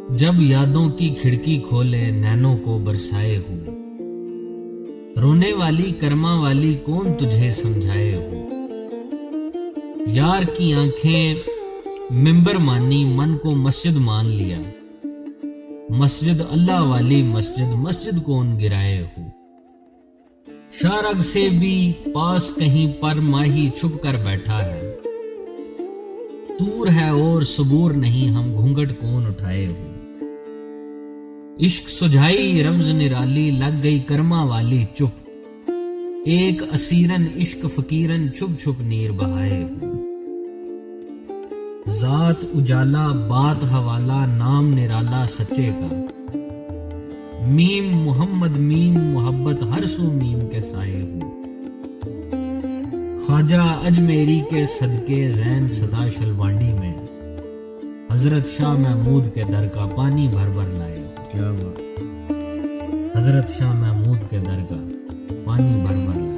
جب یادوں کی کھڑکی کھولے نینوں کو برسائے ہو، رونے والی کرما والی کون تجھے سمجھائے ہو۔ یار کی آنکھیں ممبر مانی من کو مسجد مان لیا، مسجد اللہ والی مسجد مسجد کون گرائے ہو۔ شارگ سے بھی پاس کہیں پر ماہی چھپ کر بیٹھا ہے، دور ہے اور صبور نہیں ہم گھونگھٹ کون اٹھائے ہو۔ عشق سجھائی رمز نرالی لگ گئی کرما والی چپ، ایک اسیرن عشق فقیرن چھپ چھپ نیر بہائے ہو۔ ذات اجالا بات حوالہ نام نرالا سچے کا، میم محمد میم محبت ہر سو میم کے سائے ہو۔ خواجہ اجمیری کے صدقے زین صدا شلوانڈی میں، حضرت شاہ محمود کے در کا پانی بھر بھر لائے ہو۔ کیا بات۔ حضرت شاہ محمود کے در کا پانی بھر بھر لائے۔